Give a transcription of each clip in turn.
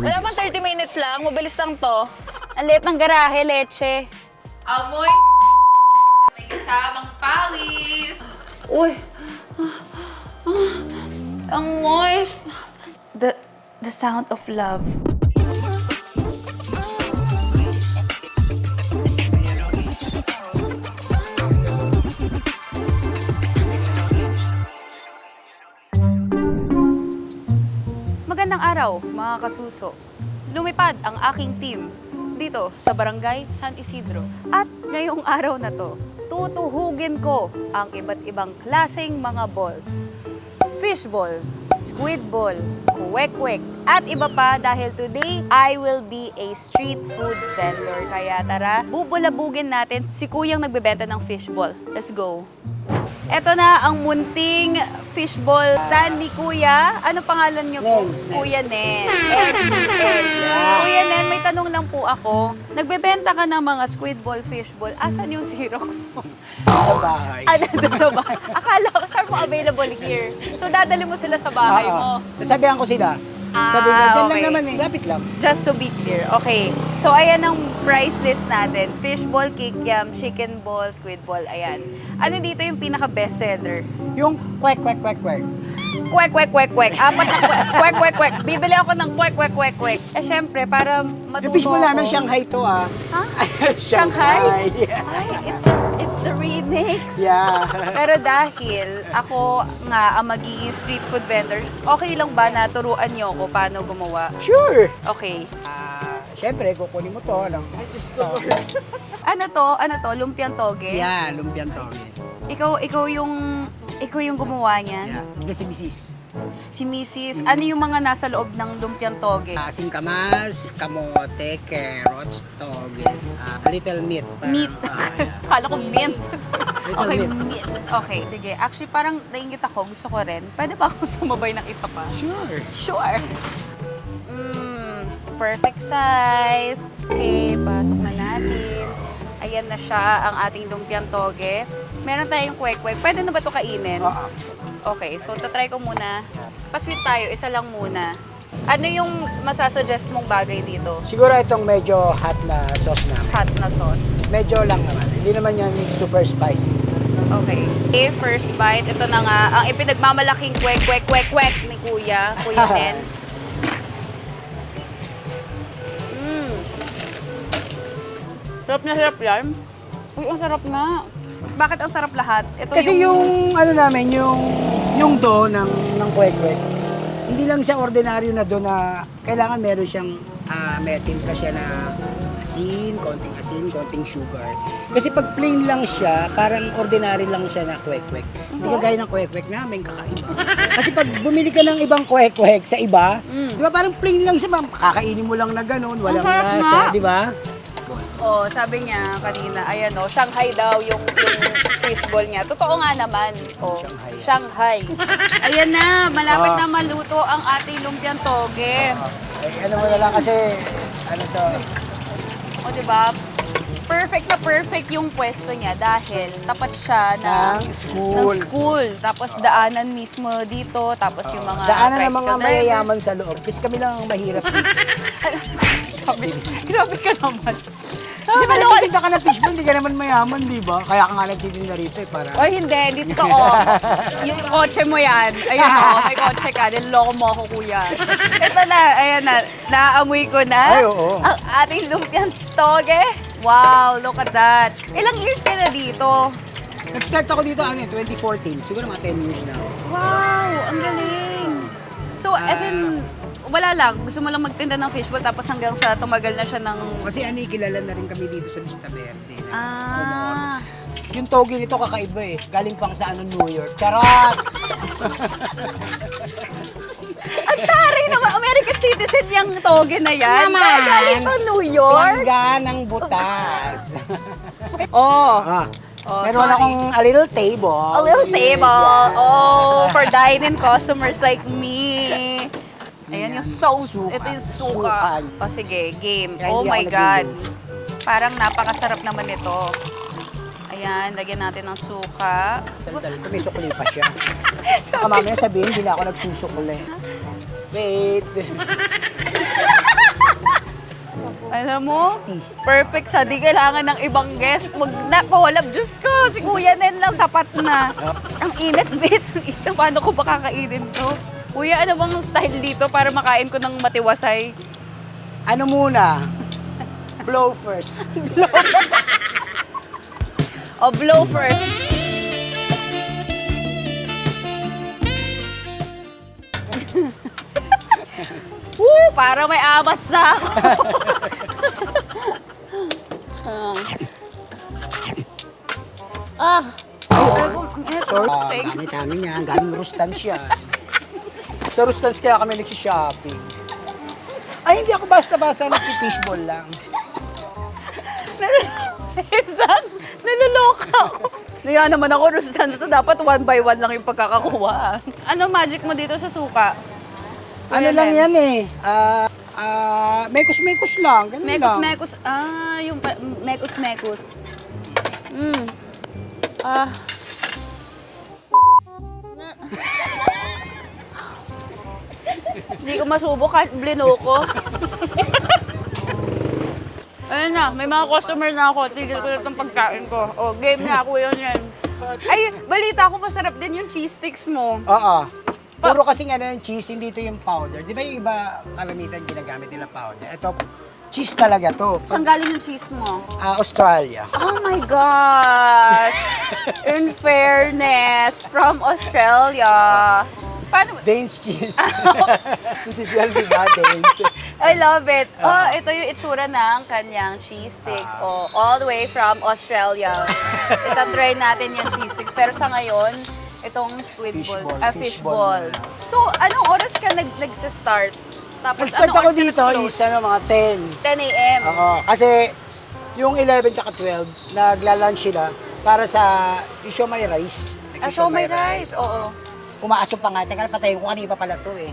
Wala man 30 minutes lang, mabilis lang to. Ang liit ng garahe, leche. Amoy may kasamang pawis. Uy. Ang moist. The sound of love. Magandang araw, mga kasuso. Lumipad ang aking team dito sa Barangay San Isidro. At ngayong araw na to, tutuhugin ko ang iba't ibang klaseng mga balls. Fishball, squid ball, kwek-kwek, at iba pa dahil today, I will be a street food vendor. Kaya tara, bubulabugin natin si Kuyang nagbebenta ng fishball. Let's go! Ito na ang munting fishball stand ni Kuya. Ano pangalan niyo po? Nen. Kuya Nen. Kuya Nen, may tanong lang po ako. Nagbebenta ka ng mga squid ball, fishball. Asan yung Xerox mo? Sa bahay. Ano doon sa bahay? Akala ko, saan mo available here? So, dadali mo sila sa bahay mo. Sabihan ko sila. Sabi ko, dyan okay. lang naman eh. Lapit lang. Just to be clear. Okay. So, ayan ang price list natin. Fishball, kikiam, chicken ball, squid ball. Ayan. Ano dito yung pinaka-best seller? Yung kwek, kwek, kwek, kwek. Kwek, kwek, kwek, kwek. Apat na kwek, kwek, kwek, kwek. Bibili ako ng kwek, kwek, kwek, kwek. Eh, syempre, para matuto Yung fish mo ako. namin, Shanghai to ah. Ha? Shanghai? Yeah. Ay, it's the remix. Yeah. Pero dahil ako nga ang magiging street food vendor, okay lang ba na turuan niyo ako paano gumawa? Sure. Okay. Siyempre, kukunin mo to lang. Ay, Diyos ko. Ano to? Lumpiang toge? Yeah, lumpian to. Ikaw yung gumawa niyan? Yeah. Ito si Mrs. Si Mrs. Ano yung mga nasa loob ng lumpiang toge? Singkamas, kamote, carrots, toge, little meat. Meat. Yeah. Kala ko mint. Okay, meat. meat. Okay, sige. Actually, parang naingit ako. Gusto ko rin. Pwede ba ako sumabay ng isa pa? Sure. Sure. Perfect size. Okay, pasok na natin. Ayan na siya, ang ating lumpiang toge. Meron tayong kwek-kwek. Pwede na ba ito kainin? Okay, so tatry ko muna. Pa-sweet tayo, isa lang muna. Ano yung masasuggest mong bagay dito? Siguro itong medyo hot na sauce namin. Hot na sauce. Medyo lang naman. Hindi naman yan super spicy. Okay. Okay, first bite. Ito na nga, ang ipinagmamalaking kwek-kwek-kwek-kwek ni Kuya. Kuya Nen. Sarap na sarap yan. Uy, ang sarap nga. Bakit ang sarap lahat? Ito Kasi yung ano namin, yung dough ng kwek-kwek, hindi lang siya ordinaryo na dough na kailangan meron siyang may timpla siya na asin, konting sugar. Kasi pag plain lang siya, parang ordinary lang siya na kwek-kwek. Hindi kagaya ng kwek-kwek namin, kakaiba. Kasi pag bumili ka ng ibang kwek-kwek sa iba, di ba parang plain lang siya, kakainin mo lang na ganun, walang sarap nga. lasa, di ba? Oh, sabi niya kanina, ayan oh, Shanghai daw yung fishball niya. Totoo nga naman. Oh, Shanghai. Ayan na, malapit na maluto ang ating lumpiang toge. Ano mo na lang kasi, ano to, O, di ba? Perfect na perfect yung pwesto niya dahil tapat siya ng school. Tapos daanan mismo dito, tapos yung mga daanan ng mga tricycle driver. mayayaman sa loob. Kasi kami lang ang mahirap dito. Grabe ka naman. Kasi pag nagtitinda ka ng fishball, hindi ka naman mayaman, di ba? Kaya ka nga nagtitinda rito eh, para... Oy, hindi. Dito ko. Yung kotse mo yan. Ayun o, may kotse ka. Niloloko mo ako, kuya. Ito na, ayan na. Naaamoy ko na. Ay, oo. Ang ating lumpiang toge. Wow, look at that. Ilang years ka na dito? Nag-start ako dito, 2014. Siguro mga 10 years na. Wow, ang galing. So, as in, wala lang. Gusto mo lang magtinda ng fishball tapos hanggang sa tumagal na siya ng... Kasi kilala na rin kami dito sa Vista Verde. Ah. Yung toge nito kakaiba eh. Galing pang sa New York. Charot! Ang taray naman. American citizen yung toge na yan. Naman! Galing pa New York. Plangga ng butas. Oh. Oh, Meron sorry. akong a little table. A little table. Yeah. Oh, for dine-in customers like me. Ayan yung sauce. Suka. Ito yung suka. Sukan. O sige, game. Kaya Oh hindi my ako God. nag-video. Parang napakasarap naman ito. Ayan, lagyan natin ng suka. Sandali, may sukli pa siya. Mamaya sabihin, hindi na ako nagsusukli. Wait. Alam mo, 60. perfect siya. Di kailangan ng ibang guest. Wag na, collab. Diyos ko, si Kuya Nen lang sapat na. Ang init, bit. Paano ko ba kakainin to? Kuya, ano bang style dito para makain ko ng matiwasay? Ano muna? Blow first. O, blow first. Woo! Para may abat sa ako. Ang init. Thank you. Dami-dami niya. Ang galing Rustans siya. Sa Rustans kaya kami nagsishopping. Ay, hindi ako basta-basta nagpipishball lang. Naloloka ako. Naya naman ako, Rustan, ito dapat 1 by 1 lang yung pagkakakuha. Ano magic mo dito sa suka? Ano lang yan eh. Mekos-mekos lang. Ganun lang. Mekos-mekos. Yung mekos-mekos. Hindi ko masubok kahit blino ko. Ayun na, may mga customer na ako. Tigil ko na itong pagkain ko. O, game na ako yun yan. Ay, balita ko masarap din yung cheese sticks mo. Oo. Puro kasing ano yung cheese, hindi ito yung powder. Di ba yung iba kalamitan ginagamit nila powder? Ito, cheese talaga to. Saan galing yung cheese mo? Australia. Oh my gosh! In fairness, from Australia. Paano? Danes cheese. This is Shelby ba? Danes. I love it. Oh, ito yung itsura ng kanyang cheese sticks. Oh, all the way from Australia. Itatry natin yung cheese sticks. Pero sa ngayon, itong squid ball, Fishball, fishball. fishball. So, anong oras ka nagsa-start? Tapos, Nag-start anong ako oras ka dito nag-close? is ano, mga 10. 10 a.m. Oo. Kasi yung 11 tsaka 12, nagla-lunch sila para sa show my rice. Show my rice. Oo. Umaasok pa nga. Teka, patayin ko kanina pa pala to eh.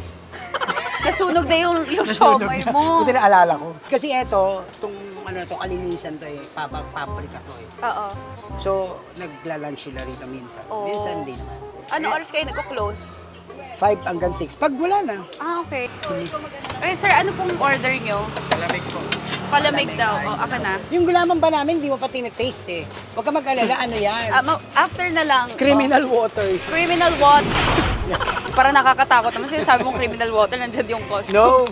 Nasunog na yung siomay mo. Buti naalala ko. Kasi eto, itong kalinisan to eh, paprika to eh. Oo. So, nagla-lunch sila rito minsan. Oo. Minsan din naman. Ano oras kayo nagko-close? 5 hanggang 6. Pag wala na, Okay. Okay, sir, ano pong order nyo? Palamig po. Palamig daw. O, aka na. yung gulaman ba namin, hindi mo pa tinitaste eh. Huwag ka mag-alala, ano yan? After na lang. Criminal water. Criminal water. Para nakakatakot naman. Sinasabi mong criminal water, nandiyan yung cost. No.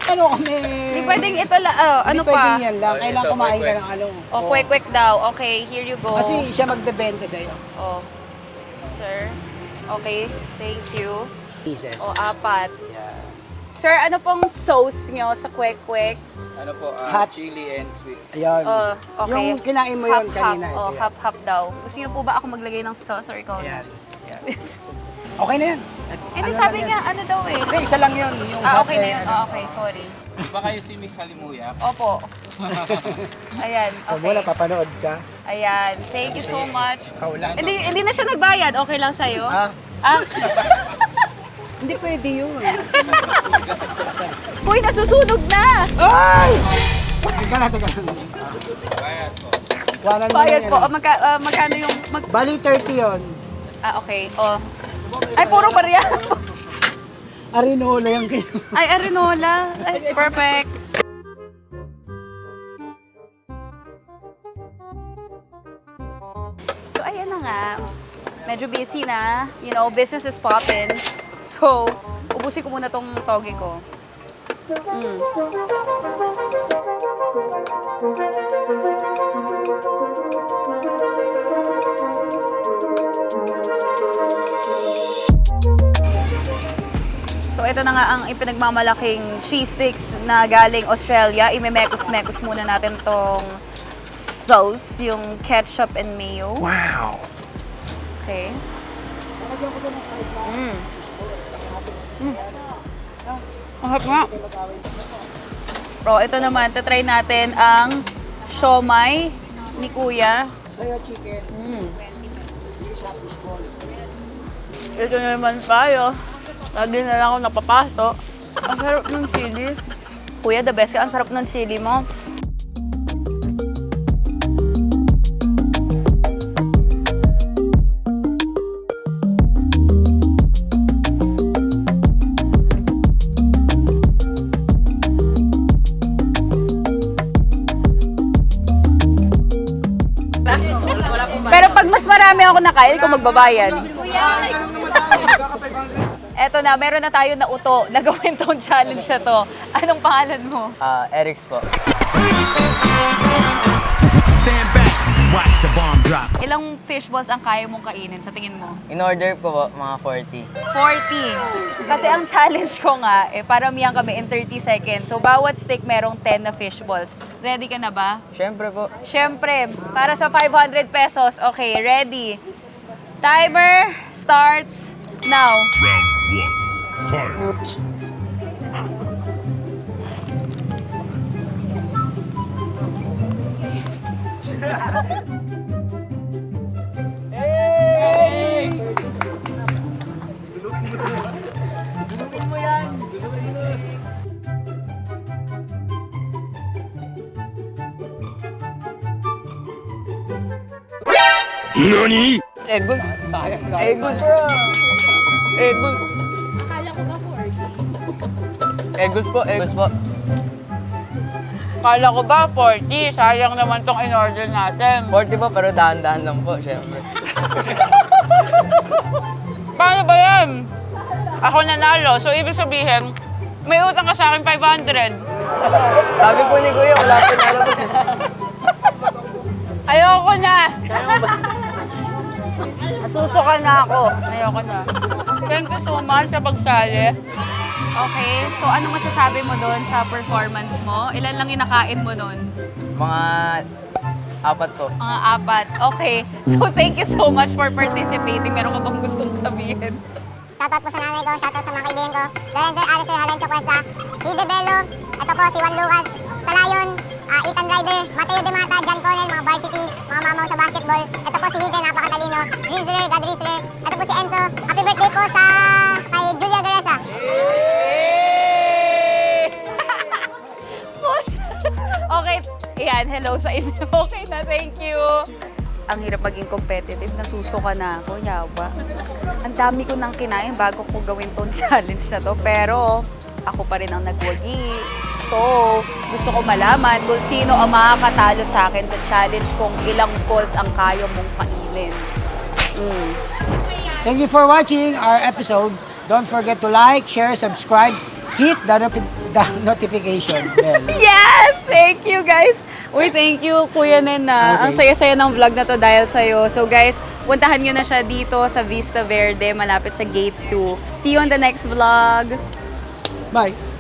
Ano kami? Hindi pwedeng ito lang. ano Hindi pwedeng pa? yan lang. Kailangan Ito, kumain ka kwek-kwek. ng ano. O, kwek-kwek daw. Okay, here you go. Kasi siya magbebenta sa'yo. Oh. Sir. Okay, thank you. Pieces. O, 4. Yeah. Sir, ano pong sauce nyo sa kwek-kwek? Ano po, Hot. chili and sweet. Ayun. Okay. Yung kinain mo yun kanina. Oh, ito yan. hap-hap daw. Gusto niyo po ba ako maglagay ng sauce or ikaw? Ayan. Ayan. Okay na yan. Hindi, Ano sabi lang niya, yan? ano daw eh. Hindi, isa lang yun. Yung hot Okay na eh, yun. ano. Okay, sorry. Ba kayo si Miss Halimuya? Opo. Ayan, Huwag mo na, okay. papanood ka. Ayan, thank you so much. Ikaw lang. Hindi na siya nagbayad. Okay lang sa'yo? Ah, Ah, hindi pwede yun. Uy, nasusunog na! Ay! Teka lang, teka lang. Bayad po. Kuhanan mo Bayad na po. yan. Magkano yung... Bali 30 yun. Okay. Oh. Ay, puro pareha. Arinola yung kayo. Ay, arinola. Ay, perfect. So, ayan na nga. Medyo busy na. You know, business is poppin'. So, ubusin ko muna tong toge ko. So, ito na nga ang ipinagmamalaking cheese sticks na galing Australia. Imemekos-mekos muna natin tong sauce, yung ketchup and mayo. Wow! Okay. Ang harap nga. Bro, ito naman, tatry natin ang siomay ni Kuya. Sa'yo chicken. Ito na naman tayo. Lagi na lang ako napapasok. Ang sarap ng chili. Kuya, the best ka. Ang sarap ng chili mo. marami ako nakain kung magbabayad. Eto na, meron na tayo na uto na gawin tong challenge na to. Anong pangalan mo? Eric's po. Stand back, watch the bomb drop. Ilang fishballs ang kaya mong kainin sa tingin mo? In-order ko po, mga 40. 40. Kasi ang challenge ko nga, paramihan kami in 30 seconds. So, bawat stick merong 10 na fishballs. Ready ka na ba? Siyempre po. Siyempre, para sa 500 pesos. Okay, ready. Timer starts now. Round one, fight. Egos. Sayang. Egos, bro. Egos. Akala ko ba 40? Egos po, egos po. Kala ko ba 40? Sayang naman tong in-order natin. 40 po, pero dahan-dahan lang po, siyempre. Paano ba yan? Ako nanalo, so ibig sabihin, may utang ka sa akin 500. Sabi po ni Kuya, wala po nalabas. Ayoko na! Susuka na ako. Ayoko na. Thank you so much sa pagsali. Okay, so ano masasabi mo doon sa performance mo? Ilan lang yung nakain mo doon? Mga 4 po. Mga 4. Okay, so thank you so much for participating. Meron ka bang gustong sabihin? Shoutout po sa nanay ko, shoutout sa mga kaibigan ko. Lorenzo Alicer, Halencho Cuesta, Hide Bello, ito po si Juan Lucas, Salayon, Ethan Ryder, Mateo De Mata, John Connell, mga varsity, mga mamaw sa basketball. Ito po si Hide, napakatalino, Rizzler, God Rizzler. Ito po si Enzo. Happy birthday po sa kay Julia Gareza. Okay, yan, hello sa inyo. Okay na, thank you. Ang hirap maging competitive, nasusuka na ako, yawa. Ang dami ko nang kinain bago ko gawin tong challenge na to, pero ako pa rin ang nagwagi. So, gusto ko malaman kung sino ang makakatalo sa akin sa challenge kung ilang balls ang kaya mong kainin. Thank you for watching our episode. Don't forget to like, share, subscribe, hit the notification bell. Yes! Thank you, guys! Uy, thank you, Kuya Nena. Okay. Ang saya-saya ng vlog na to dahil sa'yo. So, guys, puntahan nyo na siya dito sa Vista Verde, malapit sa Gate 2. See you on the next vlog! Bye!